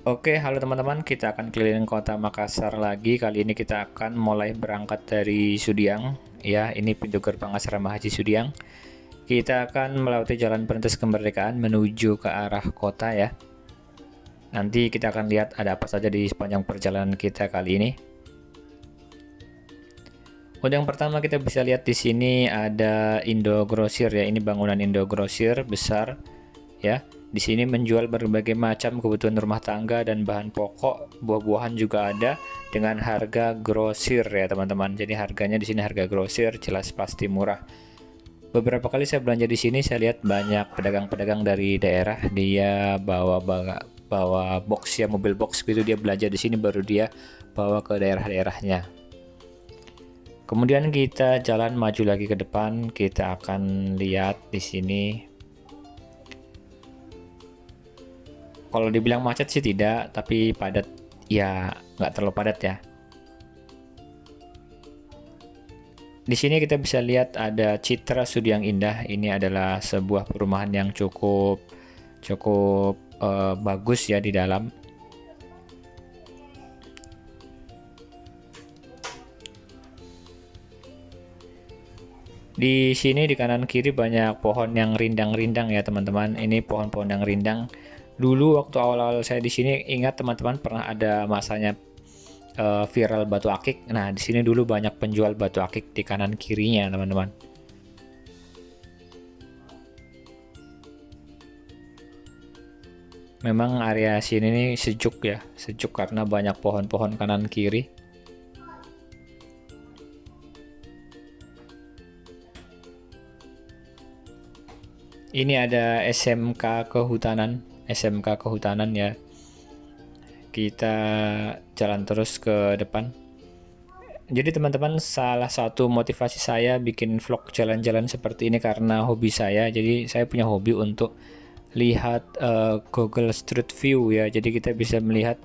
Oke, halo teman-teman, kita akan keliling kota Makassar lagi. Kali ini kita akan mulai berangkat dari Sudiang. Ya, ini pintu gerbang asrama haji Sudiang. Kita akan melewati jalan perintis kemerdekaan menuju ke arah kota ya. Nanti kita akan lihat ada apa saja di sepanjang perjalanan kita kali ini. Untuk yang pertama kita bisa lihat di sini ada Indogrosir ya. Ini bangunan Indogrosir besar ya. Di sini menjual berbagai macam kebutuhan rumah tangga dan bahan pokok, buah-buahan juga ada dengan harga grosir ya teman-teman. Jadi harganya di sini harga grosir, jelas pasti murah. Beberapa kali saya belanja di sini, saya lihat banyak pedagang-pedagang dari daerah, dia bawa box ya, mobil box gitu, dia belanja di sini baru dia bawa ke daerah-daerahnya. Kemudian kita jalan maju lagi ke depan, kita akan lihat di sini. Kalau dibilang macet sih tidak, tapi padat ya nggak terlalu padat ya. Di sini kita bisa lihat ada Citra Sudiang Indah. Ini adalah sebuah perumahan yang cukup cukup bagus ya di dalam. Di sini di kanan kiri banyak pohon yang rindang-rindang ya teman-teman. Ini pohon-pohon yang rindang. Dulu waktu awal-awal saya di sini ingat teman-teman pernah ada masanya viral batu akik. Nah, di sini dulu banyak penjual batu akik di kanan kirinya teman-teman. Memang area sini nih sejuk ya, sejuk karena banyak pohon-pohon kanan kiri. Ini ada SMK Kehutanan ya. Kita jalan terus ke depan. Jadi teman-teman, salah satu motivasi saya bikin vlog jalan-jalan seperti ini karena hobi saya. Jadi saya punya hobi untuk lihat Google Street View ya. Jadi kita bisa melihat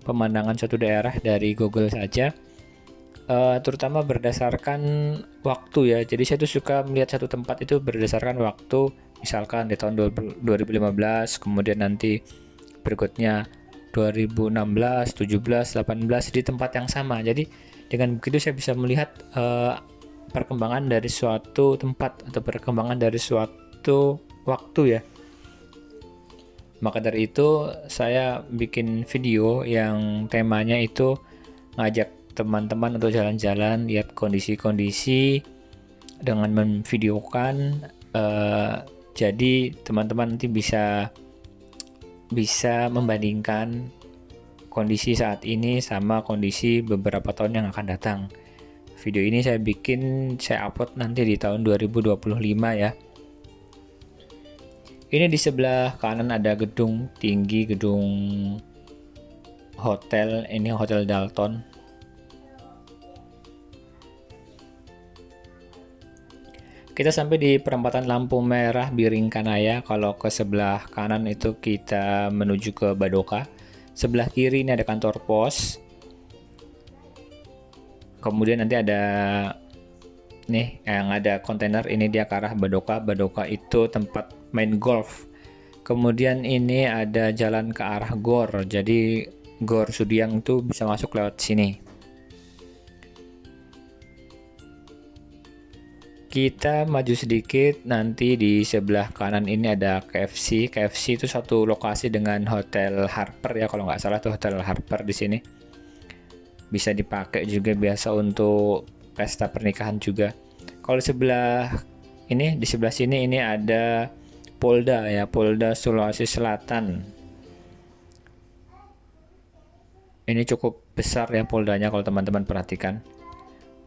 pemandangan suatu daerah dari Google saja. Terutama berdasarkan waktu ya. Jadi saya tuh suka melihat satu tempat itu berdasarkan waktu. Misalkan di tahun 2015, kemudian nanti berikutnya 2016, 17, 18 di tempat yang sama. Jadi dengan begitu saya bisa melihat perkembangan dari suatu tempat atau perkembangan dari suatu waktu ya. Maka dari itu saya bikin video yang temanya itu ngajak teman-teman untuk jalan-jalan, lihat kondisi-kondisi dengan memvideokan. Jadi teman-teman nanti bisa membandingkan kondisi saat ini sama kondisi beberapa tahun yang akan datang. Video ini saya upload nanti di tahun 2025 ya. Ini di sebelah kanan ada gedung tinggi, gedung hotel, ini Hotel Dalton. Kita sampai di perempatan lampu merah Biringkanaya. Kalau ke sebelah kanan itu kita menuju ke Badoka. Sebelah kiri ini ada kantor pos. Kemudian nanti ada nih yang ada kontainer, ini dia ke arah Badoka. Badoka itu tempat main golf. Kemudian ini ada jalan ke arah Gor. Jadi Gor Sudiang itu bisa masuk lewat sini. Kita maju sedikit, nanti di sebelah kanan ini ada KFC. KFC itu satu lokasi dengan Hotel Harper ya, kalau nggak salah tuh Hotel Harper di sini. Bisa dipakai juga biasa untuk pesta pernikahan juga. Kalau di sebelah sini ini ada Polda ya, Polda Sulawesi Selatan. Ini cukup besar ya poldanya kalau teman-teman perhatikan.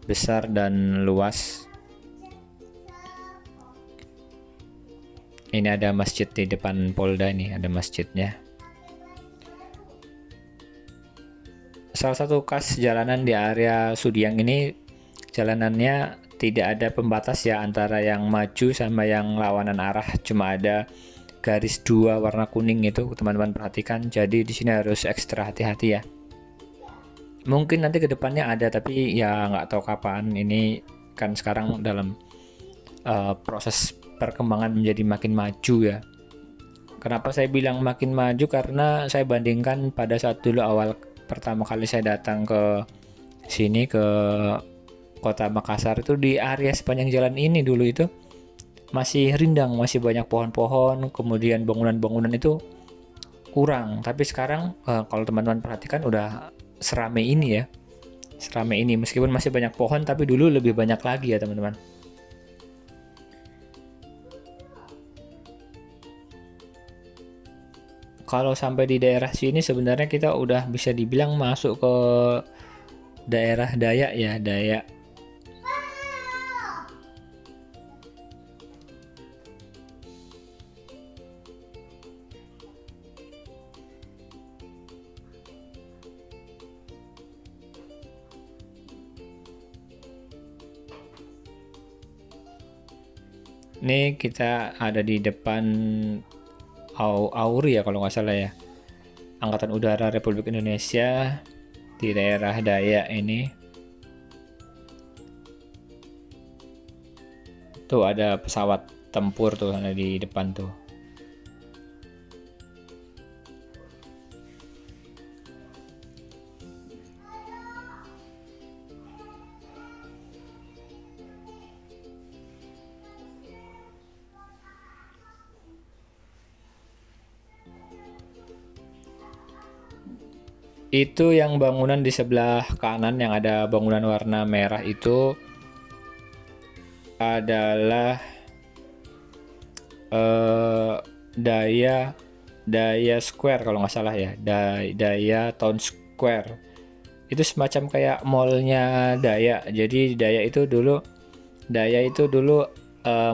Besar dan luas. Ini ada masjid di depan Polda, ini ada masjidnya. Salah satu khas jalanan di area Sudiang ini, jalanannya tidak ada pembatas ya antara yang maju sama yang lawanan arah, cuma ada garis dua warna kuning itu, teman-teman perhatikan. Jadi di sini harus ekstra hati-hati ya. Mungkin nanti kedepannya ada, tapi ya nggak tahu kapan. Ini kan sekarang dalam proses perkembangan menjadi makin maju ya. Kenapa saya bilang makin maju? Karena saya bandingkan pada saat dulu awal pertama kali saya datang ke sini ke kota Makassar itu di area sepanjang jalan ini dulu itu masih rindang, masih banyak pohon-pohon, kemudian bangunan-bangunan itu kurang. Tapi sekarang kalau teman-teman perhatikan udah seramai ini ya. Seramai ini meskipun masih banyak pohon tapi dulu lebih banyak lagi ya teman-teman. Kalau sampai di daerah sini sebenarnya kita udah bisa dibilang masuk ke daerah Dayak ya, Dayak. Ini kita ada di depan Auri ya kalau nggak salah ya. Angkatan Udara Republik Indonesia di daerah Dayak ini. Tuh ada pesawat tempur tuh ada di depan tuh. Itu yang bangunan di sebelah kanan yang ada bangunan warna merah itu adalah eh, Daya Daya Square kalau nggak salah ya, Daya Town Square. Itu semacam kayak mallnya Daya. Jadi Daya itu dulu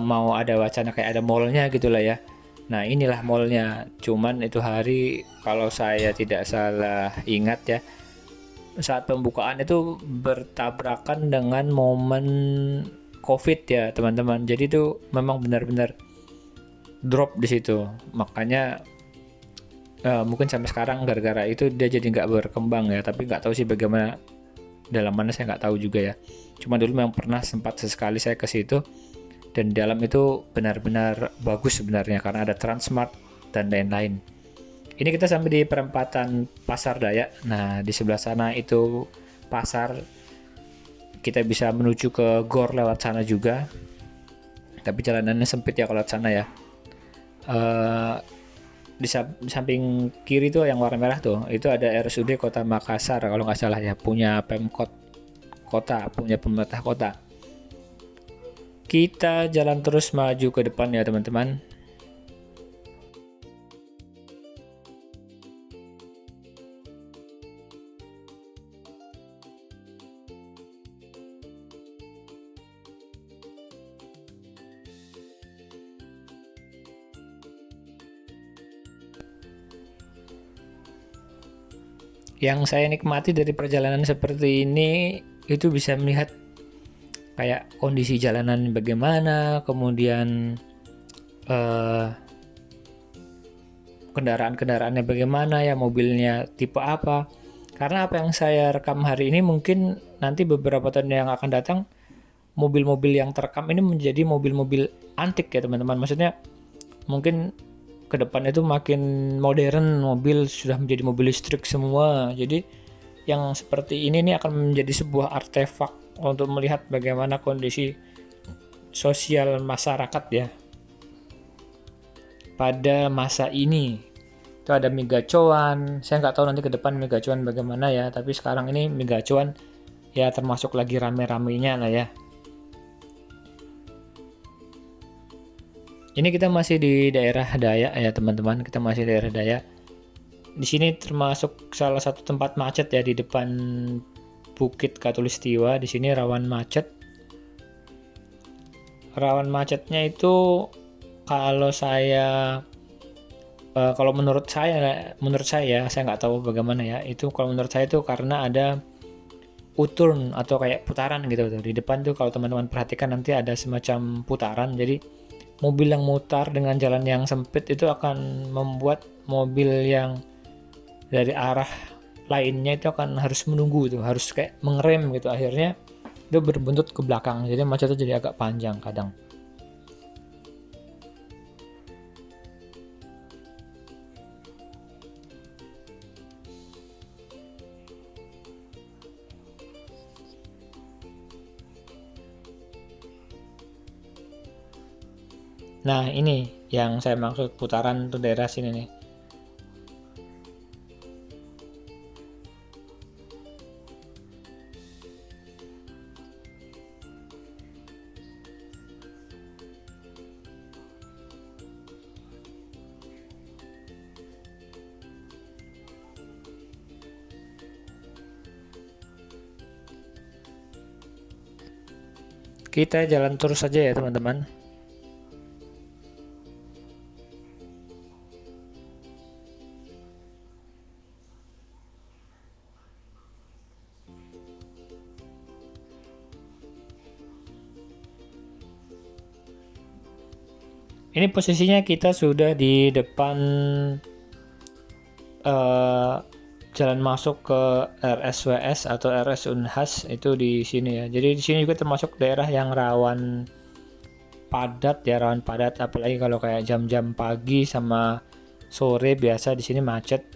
mau ada wacana kayak ada mallnya gitulah ya. Nah inilah mallnya. Cuman itu hari kalau saya tidak salah ingat ya, saat pembukaan itu bertabrakan dengan momen COVID ya teman-teman. Jadi itu memang benar-benar drop di situ. Makanya mungkin sampai sekarang gara-gara itu dia jadi nggak berkembang ya. Tapi nggak tahu sih bagaimana dalam mana saya nggak tahu juga ya. Cuma dulu memang pernah sempat sesekali saya ke situ dan di dalam itu benar-benar bagus sebenarnya karena ada Transmart dan lain-lain. Ini kita sampai di perempatan Pasar Dayak. Nah, di sebelah sana itu pasar. Kita bisa menuju ke Gor lewat sana juga. Tapi jalanannya sempit ya kalau lewat sana ya. Eh, di samping kiri tuh yang warna merah tuh, itu ada RSUD Kota Makassar kalau nggak salah ya, punya Pemkot kota, punya pemerintah kota. Kita jalan terus maju ke depan ya teman-teman. Yang saya nikmati dari perjalanan seperti ini itu bisa melihat kayak kondisi jalanan bagaimana, kemudian eh, kendaraan-kendaraannya bagaimana ya, mobilnya tipe apa. Karena apa yang saya rekam hari ini mungkin nanti beberapa tahun yang akan datang mobil-mobil yang terekam ini menjadi mobil-mobil antik ya teman-teman. Maksudnya mungkin ke depan itu makin modern, mobil sudah menjadi mobil listrik semua. Jadi yang seperti ini nih akan menjadi sebuah artefak untuk melihat bagaimana kondisi sosial masyarakat ya pada masa ini. Itu ada Migacuan, saya nggak tahu nanti ke depan Migacuan bagaimana ya, tapi sekarang ini Migacuan ya termasuk lagi rame-ramenya lah ya. Ini kita masih di daerah Dayak ya teman-teman, kita masih di daerah Dayak. Di sini termasuk salah satu tempat macet ya di depan Bukit Katulistiwa. Di sini rawan macet. Rawan macetnya itu kalau saya kalau menurut saya nggak tahu bagaimana ya. Itu kalau menurut saya itu karena ada U-turn atau kayak putaran gitu tuh. Di depan tuh kalau teman-teman perhatikan nanti ada semacam putaran. Jadi mobil yang mutar dengan jalan yang sempit itu akan membuat mobil yang dari arah lainnya itu akan harus menunggu tuh, harus kayak mengerem gitu. Akhirnya itu berbuntut ke belakang. Jadi macetnya jadi agak panjang kadang. Nah, ini yang saya maksud putaran tuh daerah sini nih. Kita jalan terus saja ya teman-teman. Ini posisinya kita sudah di depan eh, jalan masuk ke RSWS atau RS Unhas, itu di sini ya. Jadi di sini juga termasuk daerah yang rawan padat ya, rawan padat, apalagi kalau kayak jam-jam pagi sama sore biasa di sini macet.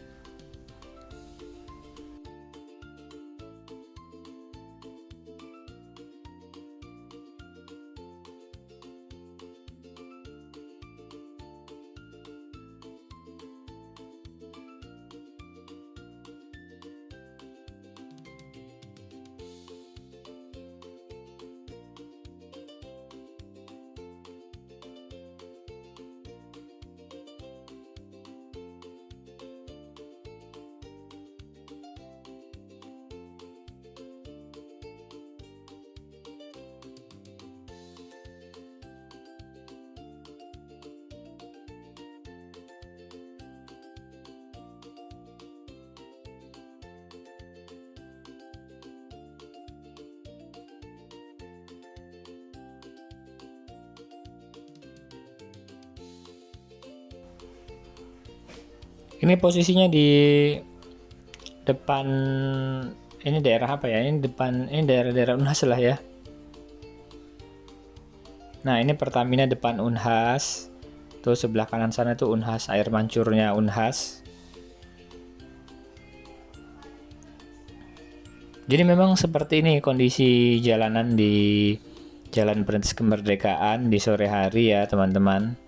Ini posisinya di depan, ini daerah apa ya? Ini depan, ini daerah-daerah Unhas lah ya. Nah, ini Pertamina depan Unhas. Tuh sebelah kanan sana tuh Unhas, air mancurnya Unhas. Jadi memang seperti ini kondisi jalanan di Jalan Perintis Kemerdekaan di sore hari ya, teman-teman.